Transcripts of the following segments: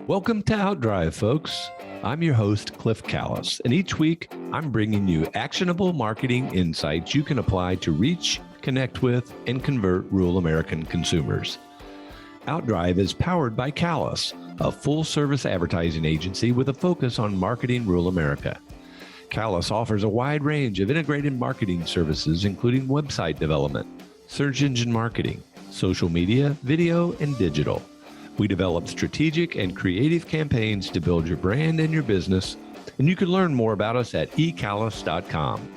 Welcome to Outdrive, folks. I'm your host, Cliff Callis, and each week I'm bringing you actionable marketing insights you can apply to reach, connect with, and convert rural American consumers. Outdrive is powered by Callis, a full-service advertising agency with a focus on marketing rural America. Callis offers a wide range of integrated marketing services, including website development, search engine marketing, social media, video, and digital. We develop strategic and creative campaigns to build your brand and your business, and you can learn more about us at ecallis.com.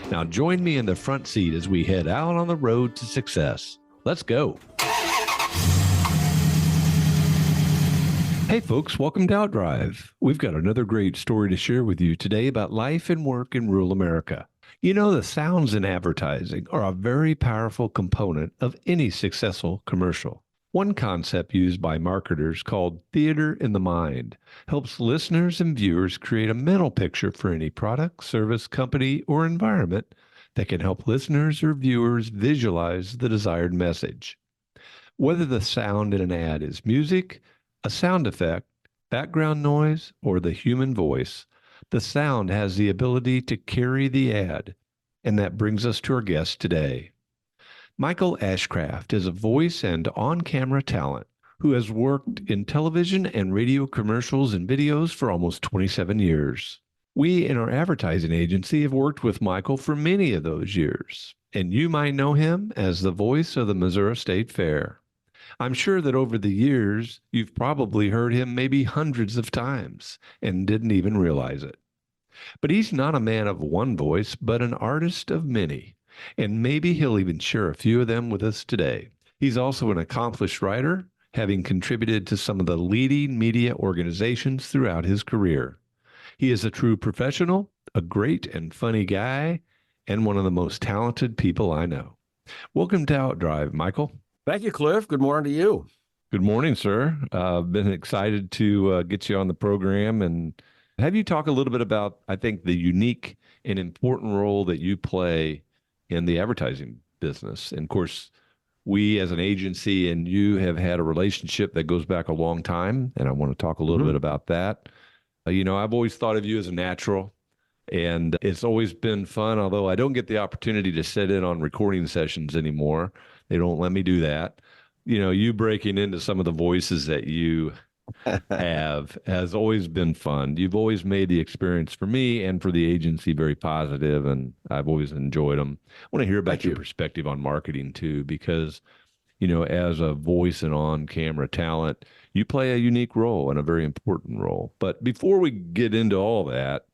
Now join me in the front seat as we head out on the road to success. Let's go. Hey folks, welcome to Outdrive. We've got another great story to share with you today about life and work in rural America. You know, the sounds in advertising are a very powerful component of any successful commercial. One concept used by marketers called theater in the mind helps listeners and viewers create a mental picture for any product, service, company, or environment that can help listeners or viewers visualize the desired message. Whether the sound in an ad is music, a sound effect, background noise, or the human voice, the sound has the ability to carry the ad. And that brings us to our guest today. Michael Ashcraft is a voice and on-camera talent who has worked in television and radio commercials and videos for almost 27 years. We in our advertising agency have worked with Michael for many of those years, and you might know him as the voice of the Missouri State Fair. I'm sure that over the years, you've probably heard him maybe hundreds of times and didn't even realize it. But he's not a man of one voice, but an artist of many. And maybe he'll even share a few of them with us today. He's also an accomplished writer, having contributed to some of the leading media organizations throughout his career. He is a true professional, a great and funny guy, and one of the most talented people I know. Welcome to Outdrive, Michael. Thank you, Cliff. Good morning to you. Good morning, sir. I've been excited to get you on the program and have you talk a little bit about, I think, the unique and important role that you play in the advertising business. And of course, we as an agency and you have had a relationship that goes back a long time. And I want to talk a little bit about that. I've always thought of you as a natural, and it's always been fun, although I don't get the opportunity to sit in on recording sessions anymore. They don't let me do that. You breaking into some of the voices that you have has always been fun. You've always made the experience for me and for the agency very positive, and I've always enjoyed them. I want to hear about your perspective on marketing too, because, as a voice and on-camera talent, you play a unique role and a very important role. But before we get into all that,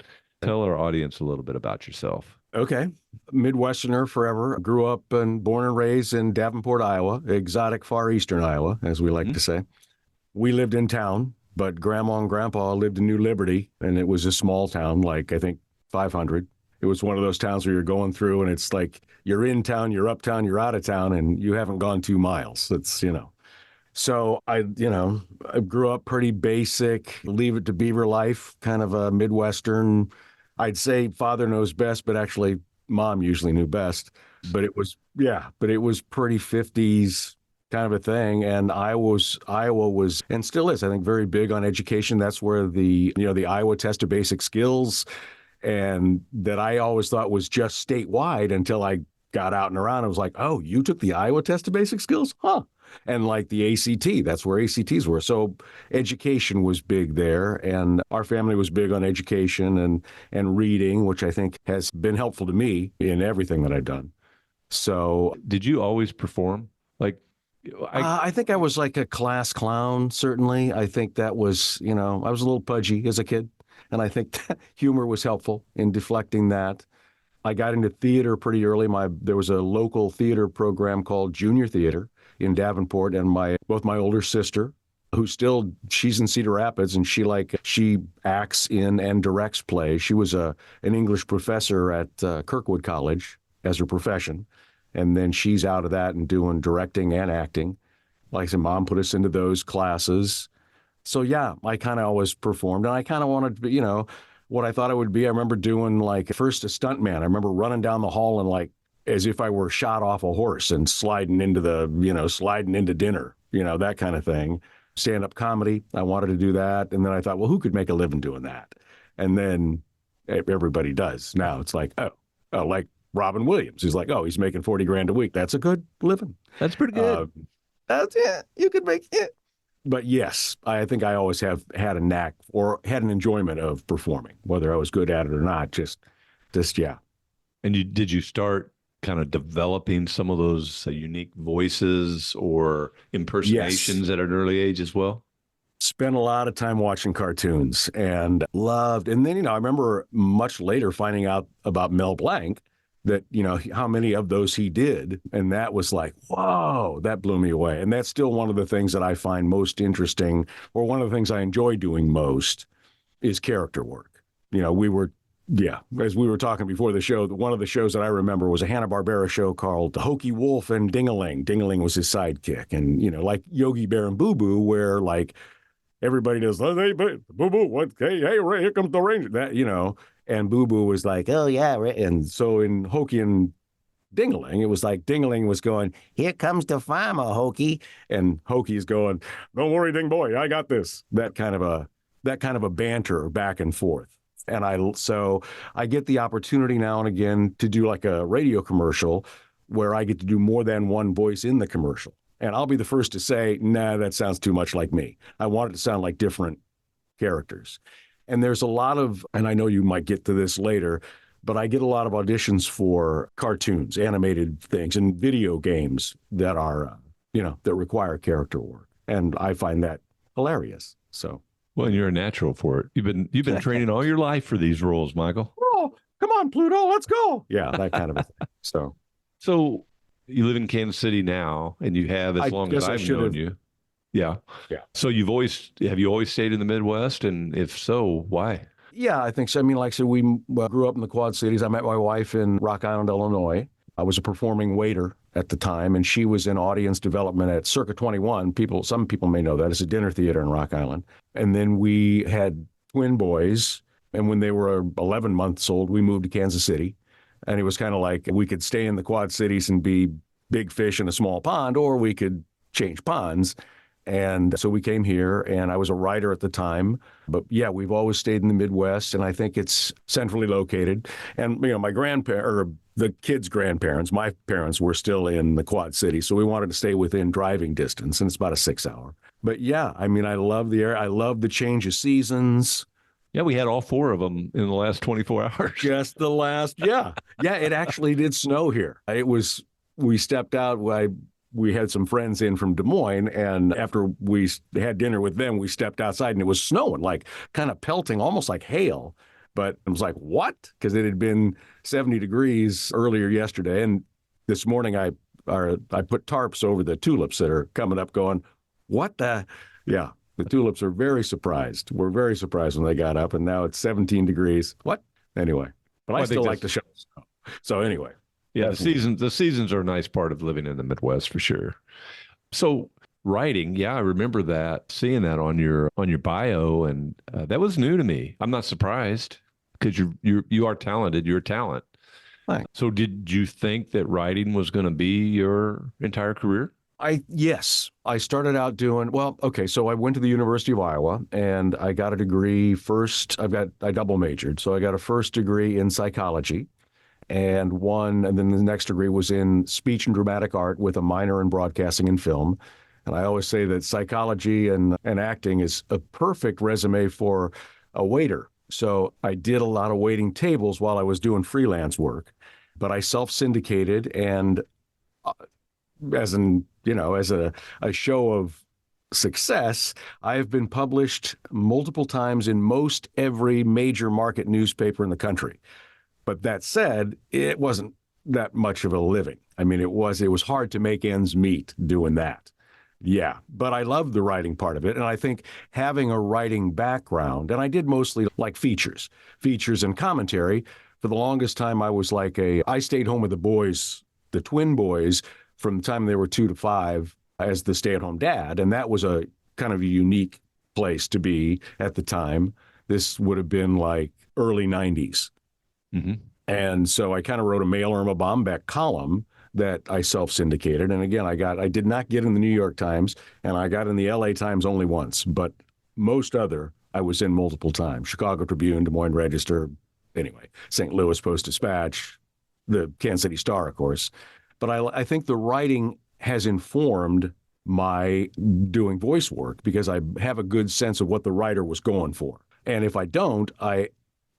tell our audience a little bit about yourself. Okay. Midwesterner forever. Grew up and born and raised in Davenport, Iowa, exotic far eastern Iowa, as we like to say. We lived in town, but Grandma and Grandpa lived in New Liberty, and it was a small town, like I think 500. It was one of those towns where you're going through and it's like you're in town, you're uptown, you're out of town, and you haven't gone 2 miles. That's, So I grew up pretty basic, leave it to beaver life, kind of a Midwestern. I'd say father knows best, but actually mom usually knew best. But it was pretty 50s kind of a thing. And Iowa was, and still is, I think, very big on education. That's where the Iowa Test of Basic Skills, and that I always thought was just statewide until I got out and around. I was like, oh, you took the Iowa Test of Basic Skills? Huh. And like the ACT, that's where ACTs were. So education was big there. And our family was big on education and reading, which I think has been helpful to me in everything that I've done. So did you always perform? I think I was like a class clown, certainly. I think that was, I was a little pudgy as a kid. And I think that humor was helpful in deflecting that. I got into theater pretty early. There was a local theater program called Junior Theater in Davenport, and both my older sister, she's in Cedar Rapids, and she acts in and directs plays. She was an English professor at Kirkwood College as her profession. And then she's out of that and doing directing and acting. Like I said, Mom put us into those classes. So yeah, I kind of always performed, and I kind of wanted to be, what I thought I would be. I remember doing first a stuntman. I remember running down the hall and as if I were shot off a horse and sliding into dinner, that kind of thing. stand-up comedy. I wanted to do that. And then I thought, well, who could make a living doing that? And then everybody does. Now it's like, oh, like Robin Williams. He's like, oh, he's making 40 grand a week. That's a good living. That's pretty good. That's it. You could make it. But yes, I think I always have had a knack or had an enjoyment of performing, whether I was good at it or not. Just yeah. And did you start kind of developing some of those unique voices or impersonations at an early age as well? Spent a lot of time watching cartoons and loved. And then, I remember much later finding out about Mel Blanc, that, how many of those he did. And that was like, whoa, that blew me away. And that's still one of the things that I find most interesting, or one of the things I enjoy doing most, is character work. As we were talking before the show, one of the shows that I remember was a Hanna-Barbera show called Hokey Wolf and Ding-a-Ling. Ding-a-Ling was his sidekick. And, like Yogi Bear and Boo Boo, where like everybody does, hey, Boo Boo, what? Hey, here comes the ranger. That, and Boo Boo was like, oh, yeah. And so in Hokey and Ding-a-Ling, it was like Ding-a-Ling was going, here comes the farmer, Hokey. And Hokey's going, don't worry, Ding Boy, I got this. That kind of a banter back and forth. And so I get the opportunity now and again to do like a radio commercial where I get to do more than one voice in the commercial. And I'll be the first to say, nah, that sounds too much like me. I want it to sound like different characters. And there's a lot of, and I know you might get to this later, but I get a lot of auditions for cartoons, animated things, and video games that are, that require character work. And I find that hilarious. So. Well, and you're a natural for it. You've been training all your life for these roles, Michael. Oh, come on, Pluto, let's go. Yeah, that kind of a thing. So you live in Kansas City now, and you have as long as I've known you. Yeah. Yeah. So have you always stayed in the Midwest? And if so, why? Yeah, I think so. I mean, like I said, we grew up in the Quad Cities. I met my wife in Rock Island, Illinois. I was a performing waiter at the time, and she was in audience development at Circa 21. Some people may know that. It's a dinner theater in Rock Island. And then we had twin boys, and when they were 11 months old, we moved to Kansas City. And it was kind of like we could stay in the Quad Cities and be big fish in a small pond, or we could change ponds. And so we came here, and I was a writer at the time. But yeah, we've always stayed in the Midwest, and I think it's centrally located. And, my the kids' grandparents, my parents, were still in the Quad Cities, so we wanted to stay within driving distance, and it's about a 6-hour. But yeah, I mean, I love the area. I love the change of seasons. Yeah, we had all 4 of them in the last 24 hours. Just the last, yeah. Yeah, it actually did snow here. We stepped out, we had some friends in from Des Moines, and after we had dinner with them, we stepped outside, and it was snowing, like kind of pelting, almost like hail. But I was like, what? Because it had been 70 degrees earlier yesterday. And this morning I put tarps over the tulips that are coming up going, what the? Yeah, the tulips are very surprised. We're very surprised when they got up, and now it's 17 degrees. What? Anyway, but I still like to shovel snow. So anyway. Yeah, the seasons are a nice part of living in the Midwest for sure. So writing, yeah, I remember that, seeing that on your bio, and that was new to me. I'm not surprised, because you are talented. You're a talent. Thanks. So did you think that writing was going to be your entire career? Yes. I started out so I went to the University of Iowa, and I got a degree first. I double majored. So I got a first degree in psychology, and then the next degree was in speech and dramatic art with a minor in broadcasting and film. And I always say that psychology and acting is a perfect resume for a waiter. So I did a lot of waiting tables while I was doing freelance work, but I self-syndicated, and as a show of success, I have been published multiple times in most every major market newspaper in the country. But that said, it wasn't that much of a living. I mean, it was hard to make ends meet doing that. Yeah, but I love the writing part of it. And I think having a writing background, and I did mostly like features and commentary. For the longest time, I was I stayed home with the boys, the twin boys, from the time they were 2 to 5 as the stay-at-home dad. And that was a kind of a unique place to be at the time. This would have been like early 90s. Mm-hmm. And so I kind of wrote a Mail Irma Bombeck column that I self-syndicated. And again, I did not get in the New York Times, and I got in the LA Times only once, but most other I was in multiple times. Chicago Tribune, Des Moines Register, anyway, St. Louis Post-Dispatch, the Kansas City Star, of course. But I think the writing has informed my doing voice work because I have a good sense of what the writer was going for. And if I don't,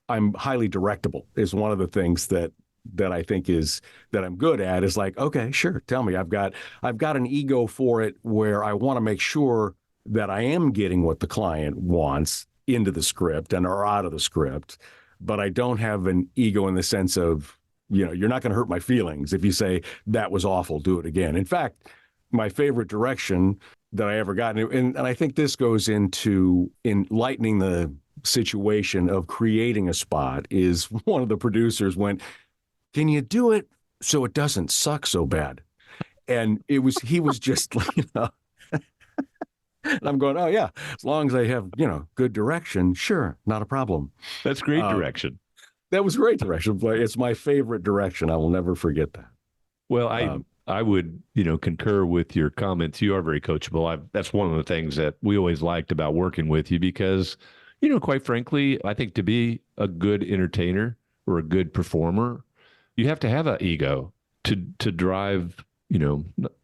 I'm highly directable is one of the things that I think is that I'm good at is like, okay, sure, tell me. I've got an ego for it where I want to make sure that I am getting what the client wants into the script and or out of the script, but I don't have an ego in the sense of, you're not going to hurt my feelings if you say that was awful, do it again. In fact, my favorite direction that I ever got, and I think this goes into enlightening the situation of creating a spot, is one of the producers went, "Can you do it so it doesn't suck so bad?" And he was just like, and I'm going, "Oh yeah, as long as I have, good direction, sure, not a problem." That's great direction. That was great direction. It's my favorite direction. I will never forget that. Well, I would, concur with your comments. You are very coachable. That's one of the things that we always liked about working with you because, quite frankly, I think to be a good entertainer or a good performer, you have to have an ego to drive,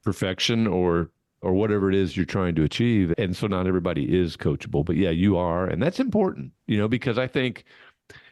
perfection or whatever it is you're trying to achieve. And so not everybody is coachable, but yeah, you are. And that's important, because I think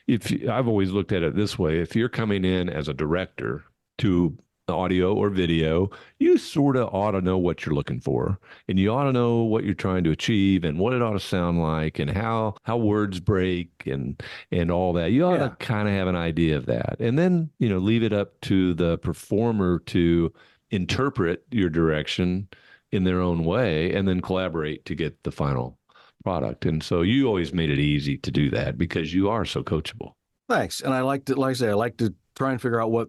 I've always looked at it this way, if you're coming in as a director to audio or video, you sort of ought to know what you're looking for, and you ought to know what you're trying to achieve and what it ought to sound like and how words break and all that. You ought to kind of have an idea of that, and then leave it up to the performer to interpret your direction in their own way and then collaborate to get the final product. And so you always made it easy to do that because you are so coachable. Thanks. And I like to try and figure out what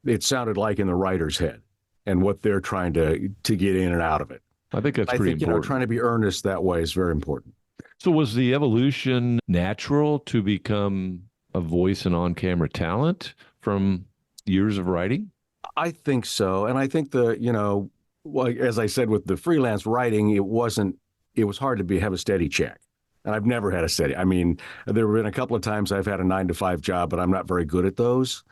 it sounded like in the writer's head and what they're trying to get in and out of it. I think that's pretty important. Trying to be earnest that way is very important. So was the evolution natural to become a voice and on-camera talent from years of writing? I think so. And I think as I said, with the freelance writing, it was hard to have a steady check. And I've never had a steady. I mean, there have been a couple of times I've had a 9-to-5 job, but I'm not very good at those.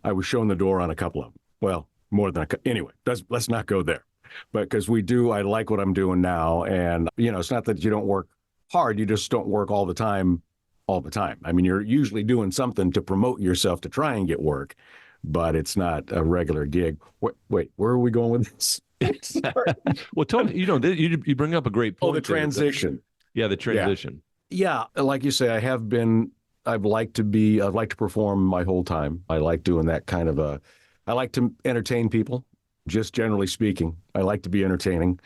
I was shown the door on a couple of them. Well, more than anyway, let's not go there. But because I like what I'm doing now. And, it's not that you don't work hard. You just don't work all the time. I mean, you're usually doing something to promote yourself to try and get work, but it's not a regular gig. Wait, where are we going with this? Well, tell me, you bring up a great point. Oh, the transition. Yeah, the transition. Yeah, like you say, I've liked to perform my whole time. I like doing that kind of I like to entertain people, just generally speaking. I like to be entertaining.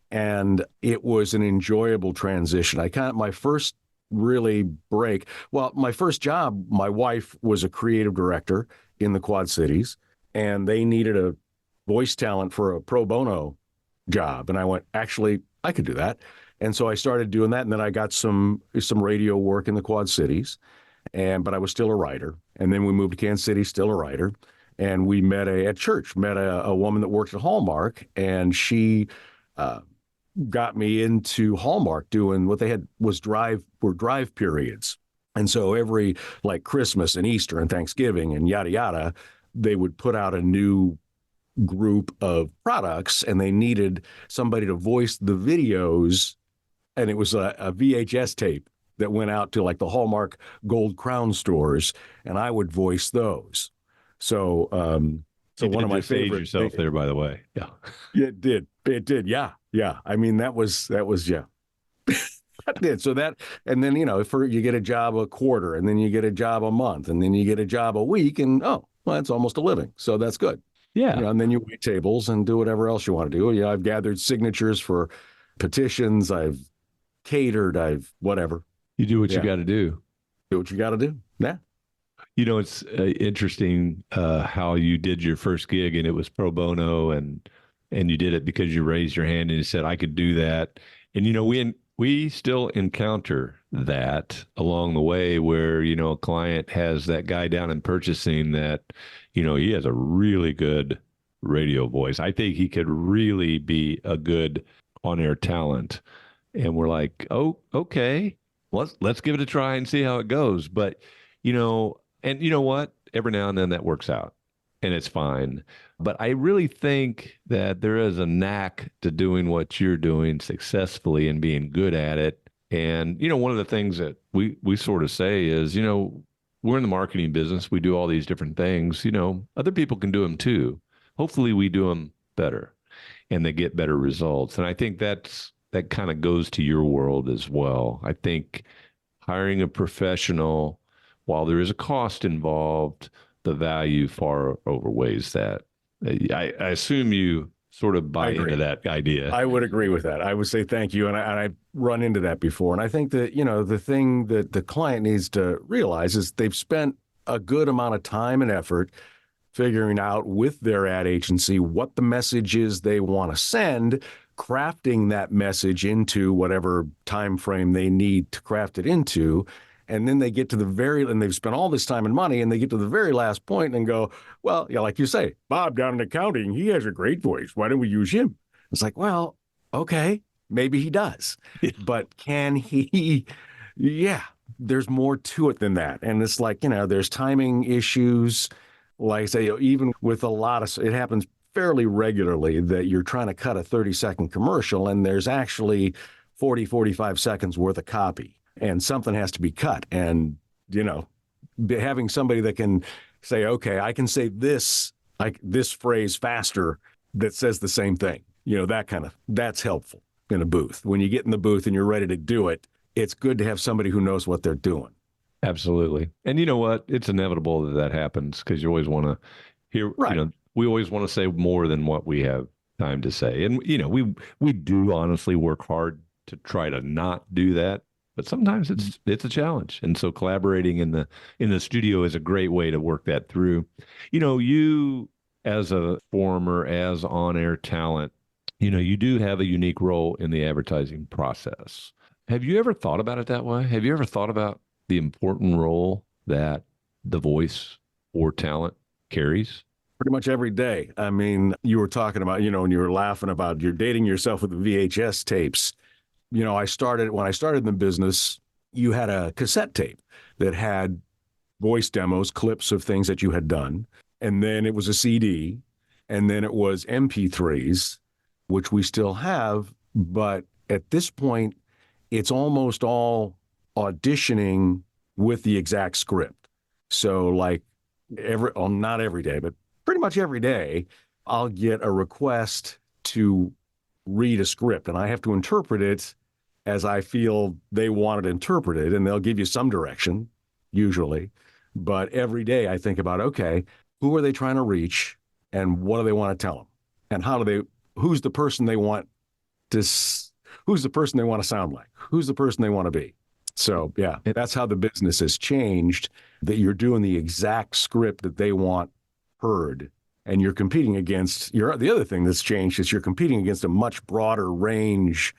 And it was an enjoyable transition. My first really break, well, my first job, my wife was a creative director in the Quad Cities, and they needed a voice talent for a pro bono job. And I went, actually, I could do that. And so I started doing that. And then I got some radio work in the Quad Cities, but I was still a writer. And then we moved to Kansas City, still a writer. And we met at church, a woman that worked at Hallmark, and she got me into Hallmark doing what they had were drive periods. And so every like Christmas and Easter and Thanksgiving and yada, yada, they would put out a new group of products and they needed somebody to voice the videos. And it was a VHS tape that went out to like the Hallmark Gold Crown stores, and I would voice those. So, one of my favorite. Yourself there, by the way. Yeah. It did. Yeah. I mean, that was yeah. That did. So and then, you get a job a quarter, and then you get a job a month, and then you get a job a week, and that's almost a living. So that's good. Yeah. And then you wait tables and do whatever else you want to do. I've gathered signatures for petitions. I've catered. I've whatever. You do what you got to do. Do what you got to do. Yeah. It's interesting how you did your first gig, and it was pro bono, and you did it because you raised your hand and you said, I could do that. And, we still encounter that along the way where, a client has that guy down in purchasing that, he has a really good radio voice. I think he could really be a good on-air talent. And we're like, oh, okay, let's give it a try and see how it goes. But and you know what? Every now and then that works out, and it's fine. But I really think that there is a knack to doing what you're doing successfully and being good at it. And one of the things that we sort of say is, we're in the marketing business. We do all these different things. Other people can do them too. Hopefully, we do them better, and they get better results. And I think that kind of goes to your world as well. I think hiring a professional, while there is a cost involved, the value far overweighs that. I assume you sort of I buy into agree. that idea. I would agree with that. I would say thank you. And I've run into that before. And I think that, the thing that the client needs to realize is they've spent a good amount of time and effort figuring out with their ad agency what the message is they want to send, crafting that message into whatever time frame they need to craft it into. And then they get to and they've spent all this time and money, and they get to the very last point and go, well, yeah, like you say, Bob down in accounting, he has a great voice. Why don't we use him? It's like, well, okay, maybe he does, but can he? Yeah, there's more to it than that. And it's like, there's timing issues. Like I say, even with it happens fairly regularly that you're trying to cut a 30-second commercial and there's actually 45 seconds worth of copy and something has to be cut. And, having somebody that can say, okay, I can say this phrase faster that says the same thing, that's helpful in a booth. When you get in the booth and you're ready to do it, it's good to have somebody who knows what they're doing. Absolutely. And you know what? It's inevitable that happens because you always want to hear, Right. we always want to say more than what we have time to say. And, we do honestly work hard to try to not do that. But sometimes it's a challenge. And so collaborating in the studio is a great way to work that through. You as a former, as on-air talent, you do have a unique role in the advertising process. Have you ever thought about it that way? Have you ever thought about the important role that the voice or talent carries? Pretty much every day. I mean, you were talking about, and you were laughing about you're dating yourself with the VHS tapes. When I started in the business, you had a cassette tape that had voice demos, clips of things that you had done. And then it was a CD. And then it was MP3s, which we still have. But at this point, it's almost all auditioning with the exact script. So like not every day, but pretty much every day, I'll get a request to read a script and I have to interpret it as I feel they want it interpreted. And they'll give you some direction, usually. But every day I think about, okay, who are they trying to reach and what do they want to tell them? And who's the person they want to sound like? Who's the person they want to be? So, yeah, that's how the business has changed, that you're doing the exact script that they want heard. And you're competing against the other thing that's changed is you're competing against a much broader range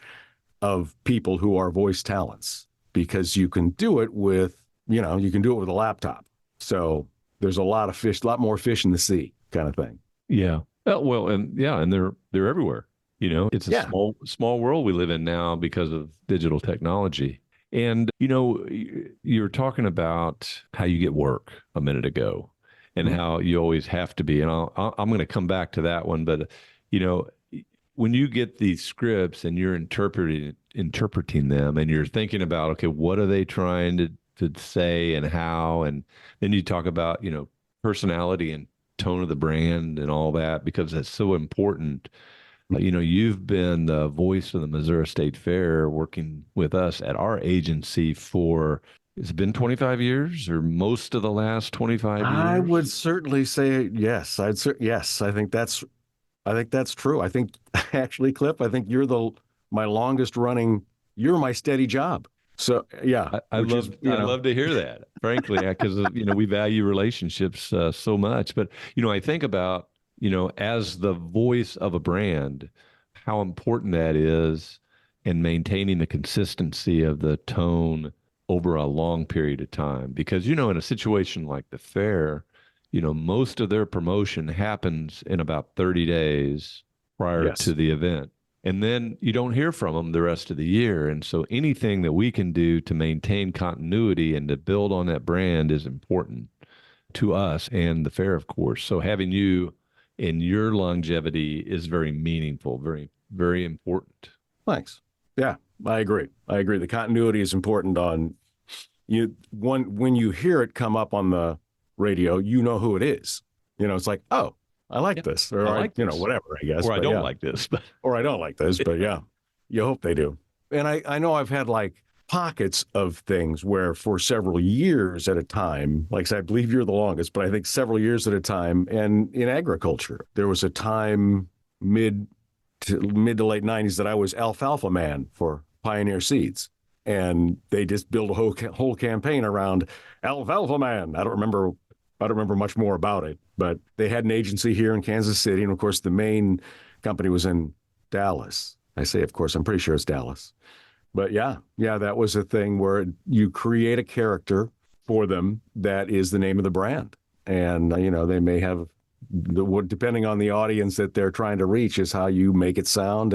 of people who are voice talents because you can do it with a laptop. So there's a lot more fish in the sea kind of thing. Yeah. Well, and they're everywhere. It's a small world we live in now because of digital technology. And you were talking about how you get work a minute ago, and how you always have to be. And I'm going to come back to that one, but when you get these scripts and you're interpreting them, and you're thinking about, okay, what are they trying to say and how, and then you talk about personality and tone of the brand and all that because that's so important. You've been the voice of the Missouri State Fair working with us at our agency for, it's been 25 years or most of the last 25 years. I would certainly say yes. Yes. I think that's true. I think actually, Cliff, I think you're my longest running, you're my steady job. So yeah, I love to hear that, frankly, because we value relationships so much. But I think about as the voice of a brand, how important that is in maintaining the consistency of the tone over a long period of time. Because in a situation like the fair, most of their promotion happens in about 30 days prior to Yes. the event. And then you don't hear from them the rest of the year. And so anything that we can do to maintain continuity and to build on that brand is important to us and the fair, of course. So having you in your longevity is very meaningful, very, very important. Thanks. Yeah, I agree. I agree. The continuity is important on when you hear it come up on the radio, you know who it is. It's like, oh, I like this, or I like this. whatever, I guess. Or I but don't yeah. like this. But Or I don't like this, but yeah, you hope they do. And I know I've had like pockets of things where for several years at a time, like I said, I believe you're the longest, but I think several years at a time. And in agriculture, there was a time mid to late 90s that I was alfalfa man for Pioneer Seeds. And they just built a whole campaign around alfalfa man. I don't remember much more about it, but they had an agency here in Kansas City. And of course, the main company was in Dallas. I say, of course, I'm pretty sure it's Dallas. But yeah, that was a thing where you create a character for them that is the name of the brand. And, they may have, depending on the audience that they're trying to reach, is how you make it sound,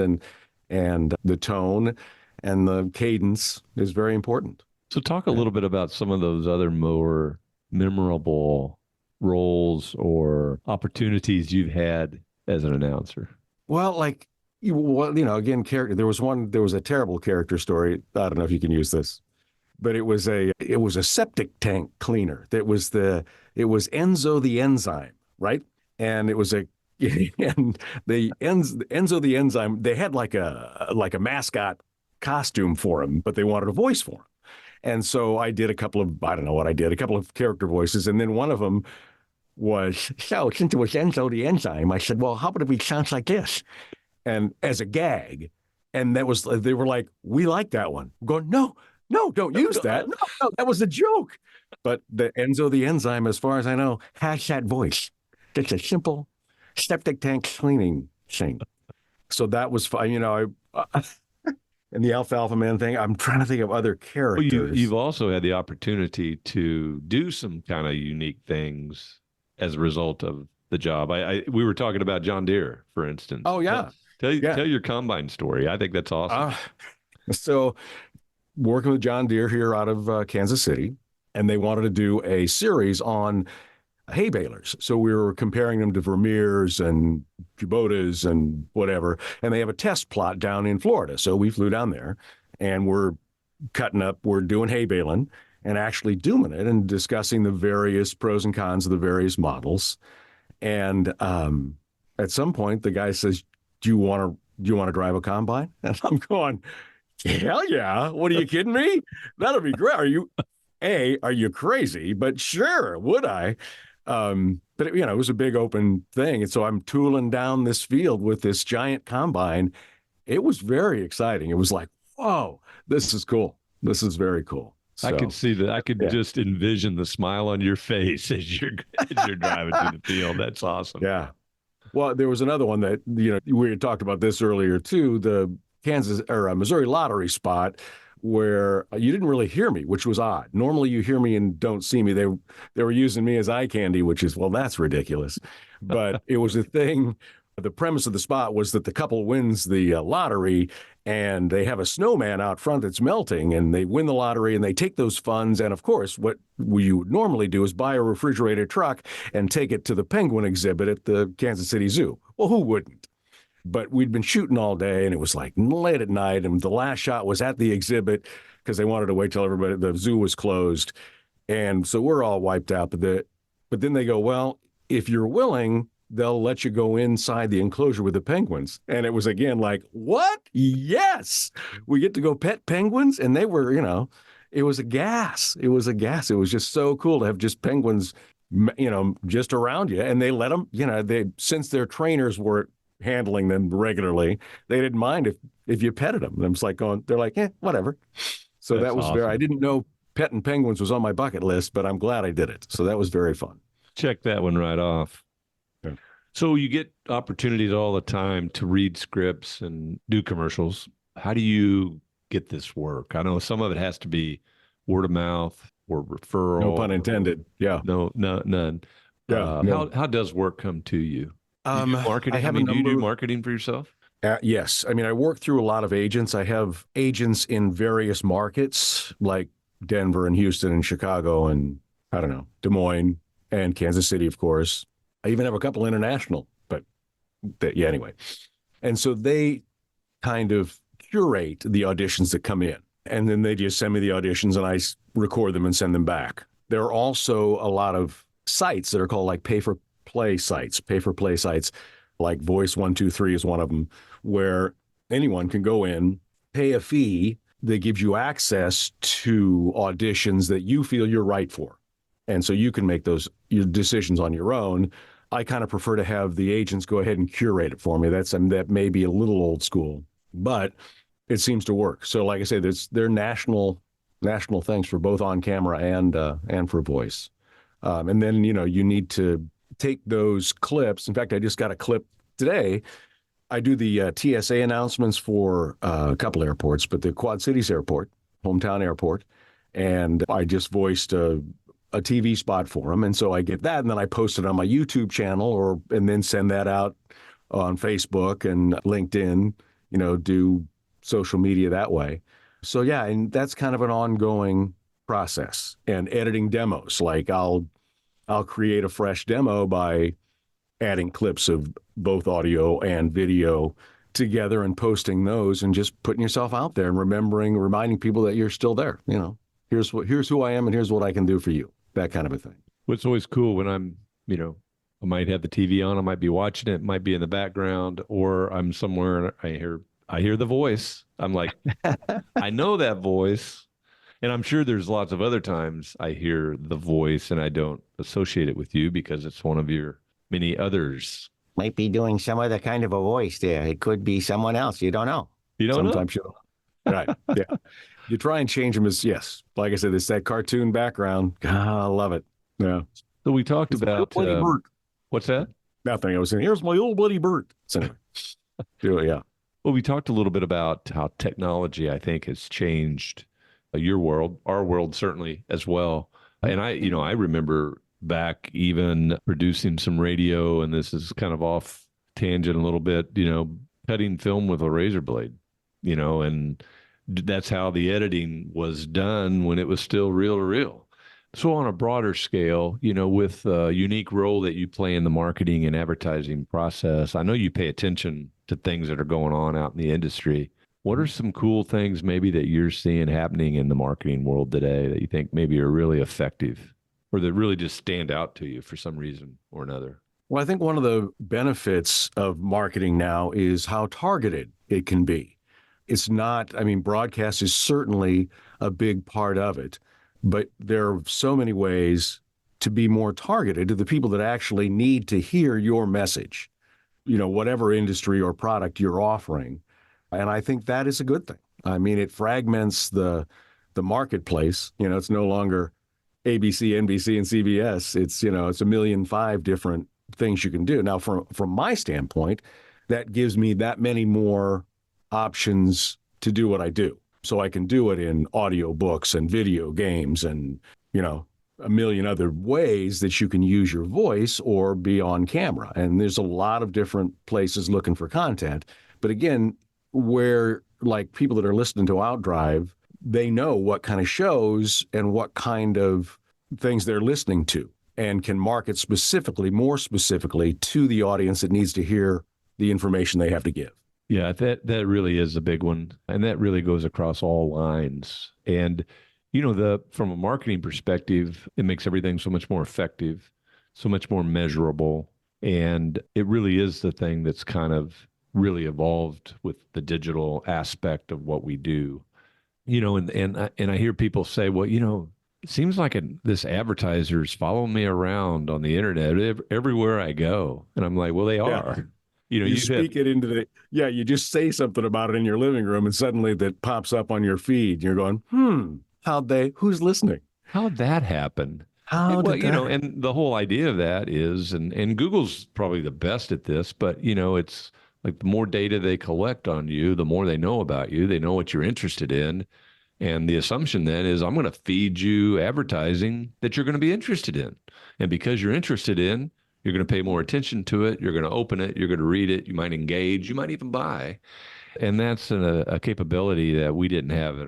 and the tone and the cadence is very important. so talk a little bit about some of those other more memorable roles or opportunities you've had as an announcer. Well, again, character. There was a terrible character story. I don't know if you can use this, but it was a septic tank cleaner. It was Enzo the enzyme, right? And it was and the Enzo the enzyme. They had like a mascot costume for him, but they wanted a voice for him. And so I did a couple of character voices, and then one of them was, so since it was Enzo the enzyme, I said, well, how about if he sounds like this? And as a gag. And they were like, we like that one. I'm going, no, don't use that. No, that was a joke. But the Enzo the enzyme, as far as I know, has that voice. It's a simple septic tank cleaning thing. So that was fun. And the alfalfa man thing, I'm trying to think of other characters. Well, you've also had the opportunity to do some kind of unique things as a result of the job. We were talking about John Deere, for instance. Oh, yeah. Tell your combine story. I think that's awesome. So working with John Deere here out of Kansas City, and they wanted to do a series on hay balers. So we were comparing them to Vermeers and Kubotas and whatever. And they have a test plot down in Florida. So we flew down there, and we're doing hay baling and actually doing it and discussing the various pros and cons of the various models. And at some point, the guy says, do you want to drive a combine? And I'm going, hell yeah. What, are you kidding me? That'll be great. Are you crazy? But sure, would I? But it was a big open thing. And so I'm tooling down this field with this giant combine. It was very exciting. It was like, whoa, this is cool. This is very cool. So, I could see that. I could just envision the smile on your face as you're driving through the field. That's awesome. Yeah. Well, there was another one that, we had talked about this earlier too, the Kansas or Missouri lottery spot where you didn't really hear me, which was odd. Normally you hear me and don't see me. They were using me as eye candy, which is, well, that's ridiculous. But it was a thing. The premise of the spot was that the couple wins the lottery, and they have a snowman out front that's melting, and they win the lottery, and they take those funds. And of course, what we would normally do is buy a refrigerated truck and take it to the penguin exhibit at the Kansas City Zoo. Well, who wouldn't? But we'd been shooting all day, and it was like late at night, and the last shot was at the exhibit because they wanted to wait till the zoo was closed. And so we're all wiped out. But then they go, well, if you're willing, they'll let you go inside the enclosure with the penguins. And it was again like, what? Yes, we get to go pet penguins. And they were, it was a gas. It was just so cool to have just penguins, just around you. And they let them, since their trainers were handling them regularly, they didn't mind if you petted them. And it's like they're like, whatever. So that was awesome. I didn't know petting penguins was on my bucket list, but I'm glad I did it. So that was very fun. Check that one right off. So you get opportunities all the time to read scripts and do commercials. How do you get this work? I know some of it has to be word of mouth or referral. No pun intended. Yeah. No, none. Yeah. No. How does work come to you? Do you do I marketing? I have a mean, do you do number. marketing for yourself? Yes. I mean, I work through a lot of agents. I have agents in various markets like Denver and Houston and Chicago and I don't know, Des Moines and Kansas City, of course. I even have a couple international, but yeah, anyway. And so they kind of curate the auditions that come in. And then they just send me the auditions and I record them and send them back. There are also a lot of sites that are called like pay for play sites, like Voice 123 is one of them, where anyone can go in, pay a fee that gives you access to auditions that you feel you're right for. And so you can make those your decisions on your own. I kind of prefer to have the agents go ahead and curate it for me. That may be a little old school, but it seems to work. So, like I say, they're national things for both on camera and for voice. And then you need to take those clips. In fact, I just got a clip today. I do the TSA announcements for a couple airports, but the Quad Cities Airport, hometown airport, and I just voiced a TV spot for them, and so I get that, and then I post it on my YouTube channel, and then send that out on Facebook and LinkedIn. Do social media that way. So yeah, and that's kind of an ongoing process. And editing demos, like I'll create a fresh demo by adding clips of both audio and video together and posting those and just putting yourself out there and reminding people that you're still there. Here's who I am and here's what I can do for you. That kind of a thing. What's always cool when I might have the TV on, I might be watching it, might be in the background, or I'm somewhere and I hear the voice. I'm like, I know that voice. And I'm sure there's lots of other times I hear the voice and I don't associate it with you because it's one of your many others. Might be doing some other kind of a voice there. It could be someone else. You don't know. You don't Sometimes you don't know. Right. Yeah. You try and change them yes. Like I said, it's that cartoon background. God, I love it. Yeah. So we talked about what's that? Nothing. I was saying, here's my old buddy Bert. So anyway, yeah. Well, we talked a little bit about how technology, I think, has changed your world, our world certainly as well. And I remember back even producing some radio, and this is kind of off tangent a little bit, cutting film with a razor blade, and that's how the editing was done when it was still reel to reel. So on a broader scale, with the unique role that you play in the marketing and advertising process, I know you pay attention to things that are going on out in the industry. What are some cool things maybe that you're seeing happening in the marketing world today that you think maybe are really effective or that really just stand out to you for some reason or another? Well, I think one of the benefits of marketing now is how targeted it can be. It's not, broadcast is certainly a big part of it, but there are so many ways to be more targeted to the people that actually need to hear your message, whatever industry or product you're offering. And I think that is a good thing. It fragments the marketplace. It's no longer ABC, NBC, and CBS. It's 1,000,005 different things you can do. Now, from my standpoint, that gives me that many more options to do what I do. So I can do it in audio books and video games and, a million other ways that you can use your voice or be on camera. And there's a lot of different places looking for content. But again, where like people that are listening to Outdrive, they know what kind of shows and what kind of things they're listening to and can market more specifically to the audience that needs to hear the information they have to give. Yeah, that really is a big one. And that really goes across all lines. And, from a marketing perspective, it makes everything so much more effective, so much more measurable. And it really is the thing that's kind of really evolved with the digital aspect of what we do. And I hear people say, well, it seems like this advertiser's following me around on the internet everywhere I go. And I'm like, well, they are. Yeah. You speak it into you just say something about it in your living room and suddenly that pops up on your feed. You're going, who's listening? How'd that happen? And the whole idea of that is, and Google's probably the best at this, but it's like the more data they collect on you, the more they know about you, they know what you're interested in. And the assumption then is I'm going to feed you advertising that you're going to be interested in. And because you're interested in, you're going to pay more attention to it. You're going to open it. You're going to read it. You might engage. You might even buy. And that's a capability that we didn't have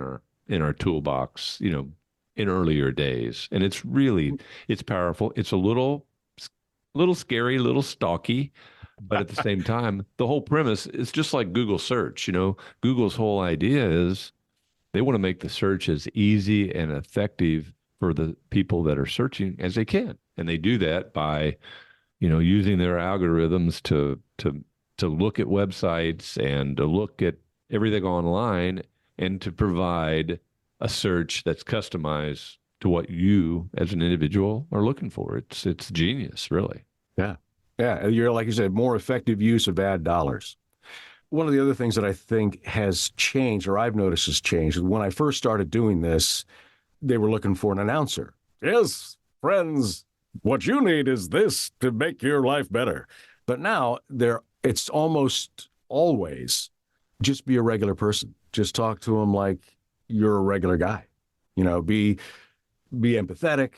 in our toolbox, in earlier days. And it's powerful. It's a little scary, a little stalky, but at the same time, the whole premise is just like Google search. Google's whole idea is they want to make the search as easy and effective for the people that are searching as they can. And they do that by, using their algorithms to look at websites and to look at everything online and to provide a search that's customized to what you as an individual are looking for. It's genius, really. Yeah. Yeah. You're, like you said, more effective use of ad dollars. One of the other things that I think has changed, or I've noticed has changed, is when I first started doing this, they were looking for an announcer. Yes, friends, what you need is this to make your life better. But now it's almost always just be a regular person. Just talk to them like you're a regular guy. Be empathetic,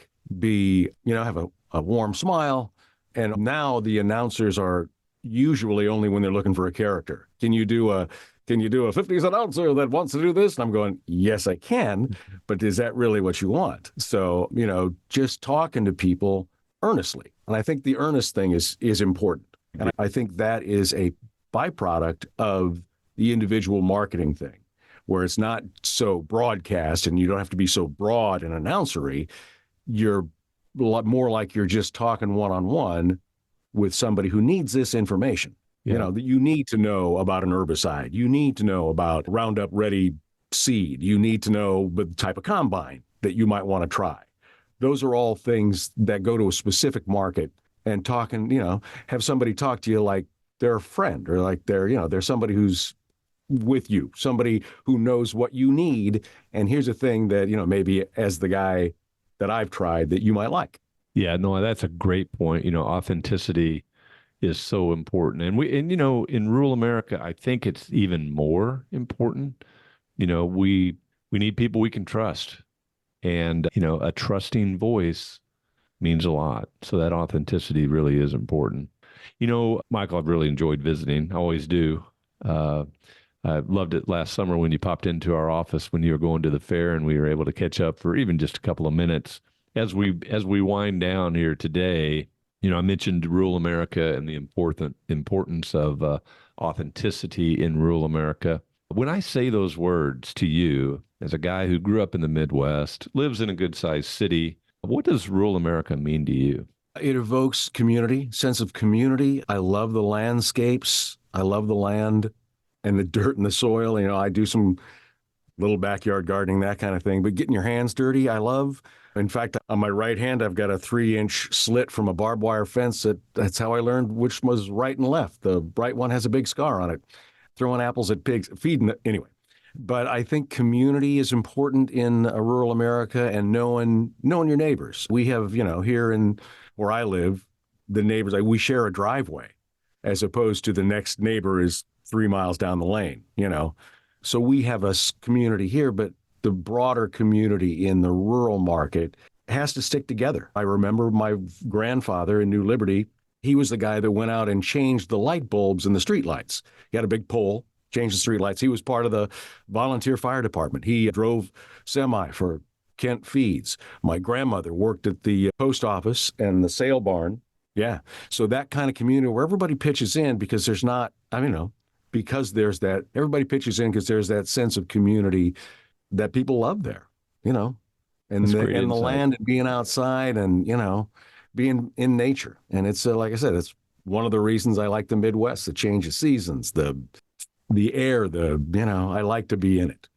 have a warm smile. And now the announcers are usually only when they're looking for a character. Can you do a 50s announcer that wants to do this? And I'm going, yes, I can, but is that really what you want? So, just talking to people earnestly. And I think the earnest thing is important. And I think that is a byproduct of the individual marketing thing, where it's not so broadcast and you don't have to be so broad and announcery. You're a lot more like you're just talking one-on-one with somebody who needs this information. Yeah. That you need to know about an herbicide. You need to know about Roundup Ready seed. You need to know the type of combine that you might want to try. Those are all things that go to a specific market, and have somebody talk to you like they're a friend, or like they're somebody who's with you, somebody who knows what you need. And here's a thing that, maybe as the guy that I've tried that you might like. Yeah, no, that's a great point. Authenticity is so important. And in rural America, I think it's even more important. We need people we can trust. And, a trusting voice means a lot. So that authenticity really is important. Michael, I've really enjoyed visiting. I always do. I loved it last summer when you popped into our office when you were going to the fair, and we were able to catch up for even just a couple of minutes. As we wind down here today, I mentioned rural America and the importance of authenticity in rural America. When I say those words to you, as a guy who grew up in the Midwest, lives in a good-sized city, what does rural America mean to you? It evokes community, sense of community. I love the landscapes. I love the land and the dirt and the soil. I do some little backyard gardening, that kind of thing. But getting your hands dirty, I love. In fact, on my right hand, I've got a 3-inch slit from a barbed wire fence. That's how I learned which was right and left. The right one has a big scar on it. Throwing apples at pigs, feeding it. Anyway. But I think community is important in rural America, and knowing your neighbors. We have, here in where I live, the neighbors, we share a driveway, as opposed to the next neighbor is 3 miles down the lane, So we have a community here, but the broader community in the rural market has to stick together. I remember my grandfather in New Liberty, he was the guy that went out and changed the light bulbs in the streetlights. He had a big pole, changed the streetlights. He was part of the volunteer fire department. He drove semi for Kent Feeds. My grandmother worked at the post office and the sale barn. Yeah. So that kind of community where everybody pitches in because there's not, because there's that, everybody pitches in because there's that sense of community that people love there, and the land and being outside and, being in nature. And it's, like I said, it's one of the reasons I like the Midwest, the change of seasons, the air, I like to be in it.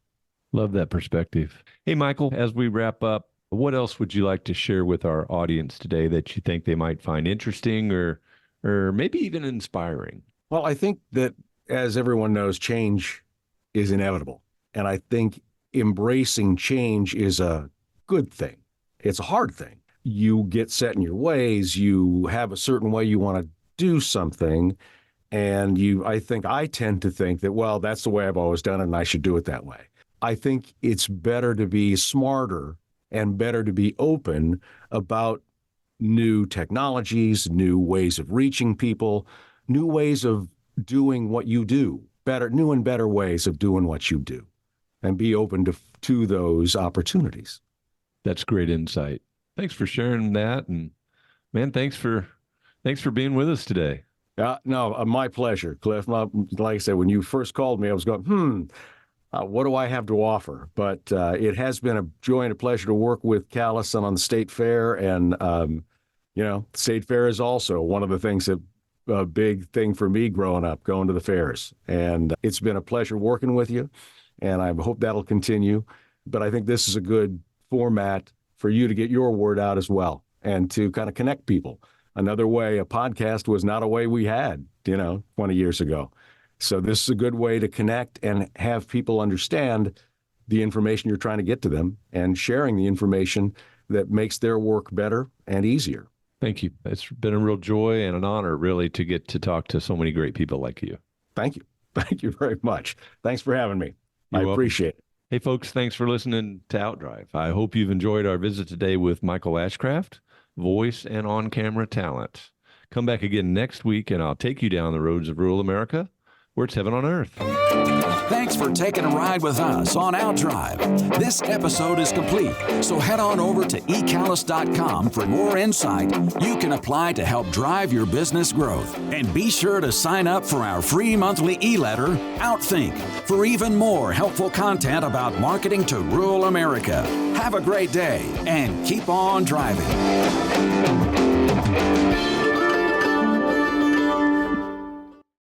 Love that perspective. Hey, Michael, as we wrap up, what else would you like to share with our audience today that you think they might find interesting or maybe even inspiring? Well, I think that, as everyone knows, change is inevitable. And I think embracing change is a good thing. It's a hard thing. You get set in your ways. You have a certain way you want to do something. And I tend to think that, well, that's the way I've always done it, and I should do it that way. I think it's better to be smarter and better to be open about new technologies, new ways of reaching people, new ways of doing what you do, new and better ways of doing what you do, and be open to those opportunities. That's great insight. Thanks for sharing that. And man, thanks for being with us today. No, my pleasure, Cliff. Like I said, when you first called me, I was going, what do I have to offer? But it has been a joy and a pleasure to work with Callis on the State Fair. And, State Fair is also one of the things that a big thing for me growing up, going to the fairs. And it's been a pleasure working with you. And I hope that'll continue. But I think this is a good format for you to get your word out as well and to kind of connect people. Another way, a podcast was not a way we had, 20 years ago. So this is a good way to connect and have people understand the information you're trying to get to them and sharing the information that makes their work better and easier. Thank you. It's been a real joy and an honor, really, to get to talk to so many great people like you. Thank you. Thank you very much. Thanks for having me. You're I welcome. appreciate it. Hey, folks, thanks for listening to Outdrive. I hope you've enjoyed our visit today with Michael Ashcraft, voice and on-camera talent. Come back again next week, and I'll take you down the roads of rural America, where it's heaven on earth. Thanks for taking a ride with us on Outdrive. This episode is complete, so head on over to ecallis.com for more insight you can apply to help drive your business growth. And be sure to sign up for our free monthly e-letter, Outthink, for even more helpful content about marketing to rural America. Have a great day and keep on driving.